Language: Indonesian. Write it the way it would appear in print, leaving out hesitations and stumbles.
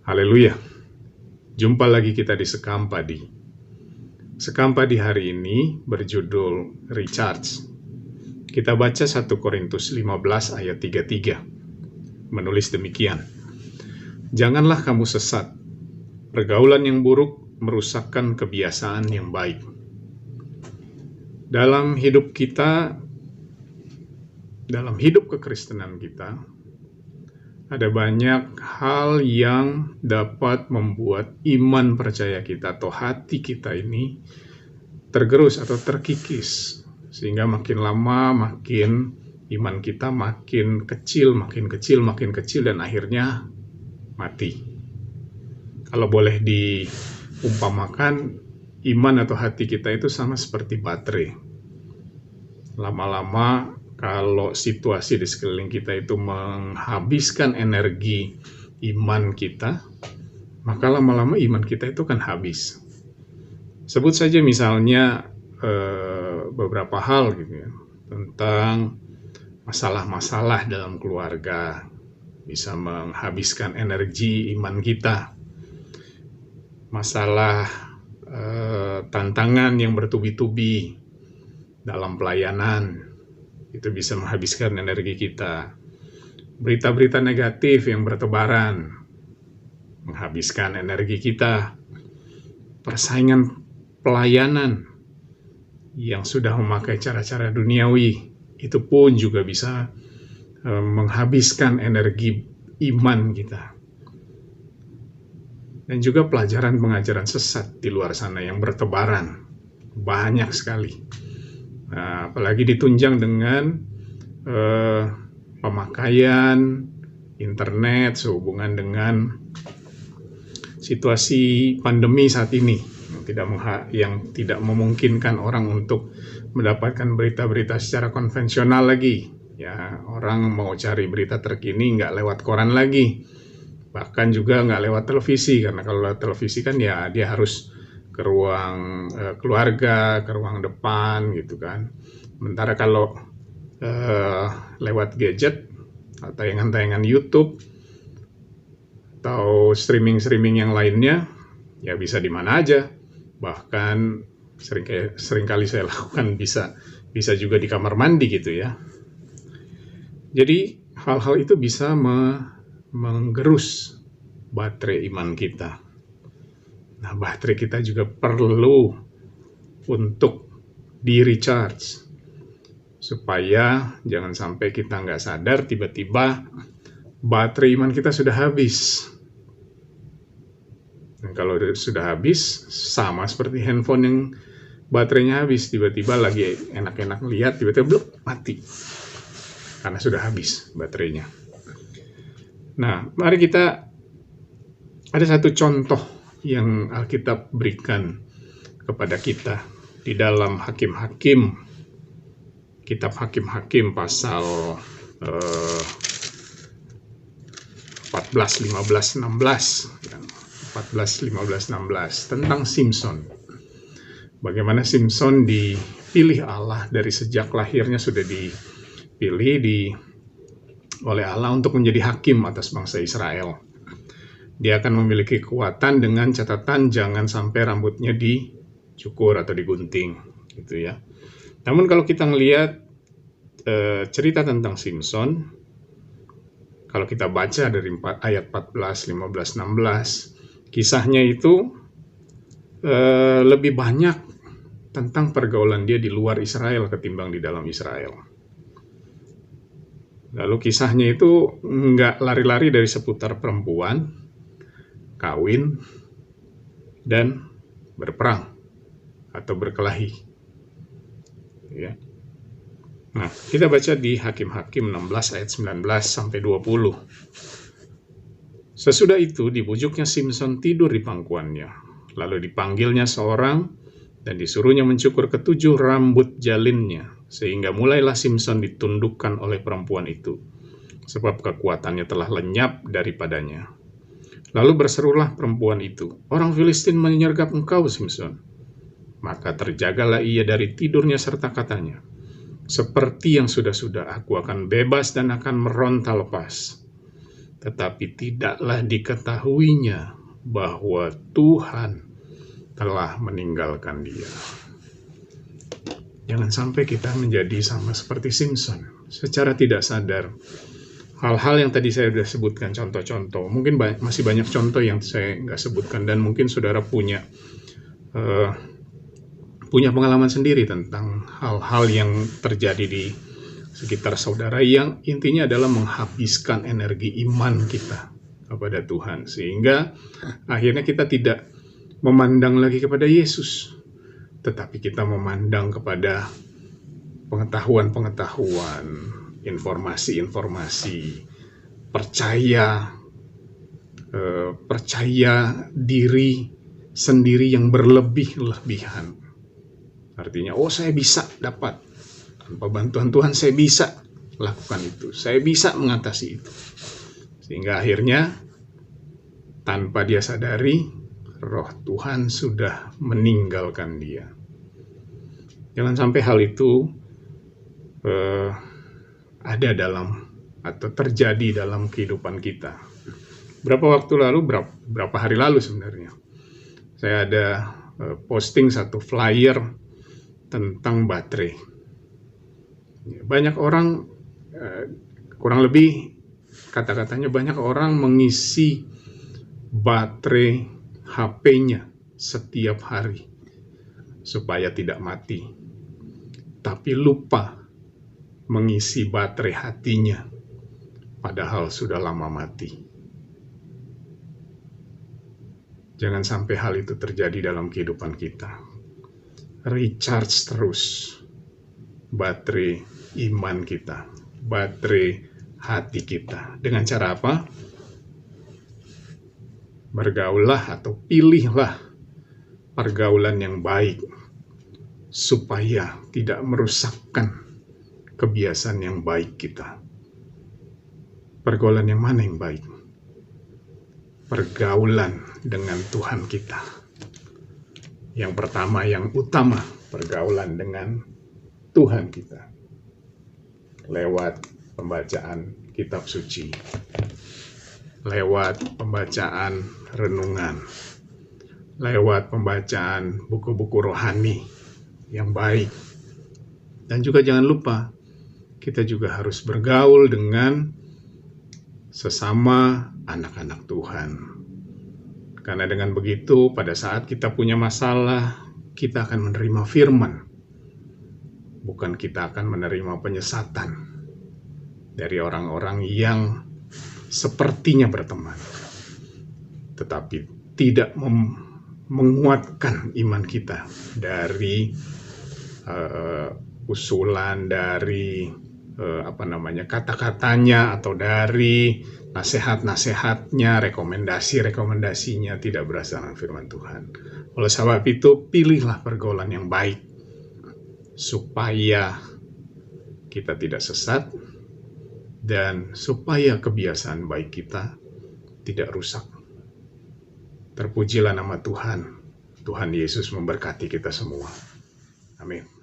Haleluya. Jumpa lagi kita di Sekam Padi. Sekam Padi hari ini berjudul Recharge. Kita baca 1 Korintus 15 ayat 33. Menulis demikian. Janganlah kamu sesat. Pergaulan yang buruk merusakkan kebiasaan yang baik. Dalam hidup kita, dalam hidup kekristenan kita, ada banyak hal yang dapat membuat iman percaya kita atau hati kita ini tergerus atau terkikis. Sehingga makin lama makin iman kita makin kecil, dan akhirnya mati. Kalau boleh diumpamakan, iman atau hati kita itu sama seperti baterai. Lama-lama kalau situasi di sekeliling kita itu menghabiskan energi iman kita, maka lama-lama iman kita itu kan habis. Sebut saja misalnya beberapa hal gitu ya, tentang masalah-masalah dalam keluarga bisa menghabiskan energi iman kita. Masalah tantangan yang bertubi-tubi dalam pelayanan itu bisa menghabiskan energi kita. Berita-berita negatif yang bertebaran menghabiskan energi kita. Persaingan pelayanan yang sudah memakai cara-cara duniawi itu pun juga bisa menghabiskan energi iman kita. Dan juga pelajaran pengajaran sesat di luar sana yang bertebaran banyak sekali. Nah, apalagi ditunjang dengan pemakaian internet sehubungan dengan situasi pandemi saat ini yang tidak memungkinkan orang untuk mendapatkan berita-berita secara konvensional lagi. Ya, orang mau cari berita terkini nggak lewat koran lagi, bahkan juga nggak lewat televisi, karena kalau lewat televisi kan ya dia harus ke ruang keluarga, ke ruang depan gitu kan. Sementara kalau lewat gadget atau tayangan-tayangan YouTube atau streaming yang lainnya, ya bisa di mana aja. Bahkan seringkali saya lakukan bisa juga di kamar mandi gitu ya. Jadi hal-hal itu bisa menggerus baterai iman kita. Nah, baterai kita juga perlu untuk di-recharge supaya jangan sampai kita nggak sadar tiba-tiba baterai iman kita sudah habis. Dan kalau sudah habis, sama seperti handphone yang baterainya habis, tiba-tiba lagi enak-enak lihat, tiba-tiba bluk, mati karena sudah habis baterainya. Nah, mari kita ada satu contoh yang Alkitab berikan kepada kita di dalam kitab Hakim-Hakim pasal 14, 15, 16 tentang Simson. Bagaimana Simson dipilih Allah dari sejak lahirnya, sudah dipilih oleh Allah untuk menjadi hakim atas bangsa Israel. Dia akan memiliki kekuatan dengan catatan jangan sampai rambutnya dicukur atau digunting, gitu ya. Namun kalau kita melihat cerita tentang Simson, kalau kita baca dari ayat 14, 15, 16, kisahnya itu lebih banyak tentang pergaulan dia di luar Israel ketimbang di dalam Israel. Lalu kisahnya itu nggak lari-lari dari seputar perempuan, kawin, dan berperang atau berkelahi. Ya. Nah, kita baca di Hakim-Hakim 16 ayat 19 sampai 20. Sesudah itu dibujuknya Simson tidur di pangkuannya. Lalu dipanggilnya seorang dan disuruhnya mencukur ketujuh rambut jalinnya, sehingga mulailah Simson ditundukkan oleh perempuan itu, sebab kekuatannya telah lenyap daripadanya. Lalu berserulah perempuan itu, "Orang Filistin menyergap engkau, Simson." Maka terjagalah ia dari tidurnya serta katanya, "Seperti yang sudah-sudah, aku akan bebas dan akan meronta lepas." tetapi tidaklah diketahuinya bahwa Tuhan telah meninggalkan dia. Jangan sampai kita menjadi sama seperti Simson. Secara tidak sadar, hal-hal yang tadi saya sudah sebutkan, contoh-contoh, mungkin masih banyak contoh yang saya nggak sebutkan, dan mungkin saudara punya pengalaman sendiri tentang hal-hal yang terjadi di sekitar saudara, yang intinya adalah menghabiskan energi iman kita kepada Tuhan, sehingga akhirnya kita tidak memandang lagi kepada Yesus, tetapi kita memandang kepada pengetahuan-pengetahuan, informasi-informasi, percaya diri sendiri yang berlebih-lebihan. Artinya, saya bisa dapat, tanpa bantuan Tuhan saya bisa lakukan itu, saya bisa mengatasi itu. Sehingga akhirnya tanpa dia sadari, Roh Tuhan sudah meninggalkan dia. Jangan sampai hal itu ada dalam atau terjadi dalam kehidupan kita. Berapa hari lalu sebenarnya, saya ada posting satu flyer tentang baterai. Banyak orang, kurang lebih kata-katanya, banyak orang mengisi baterai HP-nya setiap hari supaya tidak mati, tapi lupa mengisi baterai hatinya, padahal sudah lama mati. Jangan sampai hal itu terjadi dalam kehidupan kita. Recharge terus baterai iman kita, baterai hati kita. Dengan cara apa? Bergaullah atau pilihlah pergaulan yang baik, supaya tidak merusakkan kebiasaan yang baik kita. Pergaulan yang mana yang baik? Pergaulan dengan Tuhan kita. Yang pertama, yang utama, pergaulan dengan Tuhan kita. Lewat pembacaan kitab suci, lewat pembacaan renungan, lewat pembacaan buku-buku rohani yang baik. Dan juga jangan lupa, kita juga harus bergaul dengan sesama anak-anak Tuhan. Karena dengan begitu, pada saat kita punya masalah, kita akan menerima firman. Bukan kita akan menerima penyesatan dari orang-orang yang sepertinya berteman, tetapi tidak menguatkan iman kita dari usulan, dari kata-katanya, atau dari nasihat-nasihatnya, rekomendasinya tidak berdasarkan firman Tuhan. Oleh sebab itu, pilihlah pergaulan yang baik supaya kita tidak sesat dan supaya kebiasaan baik kita tidak rusak. Terpujilah nama Tuhan. Tuhan Yesus memberkati kita semua. Amin.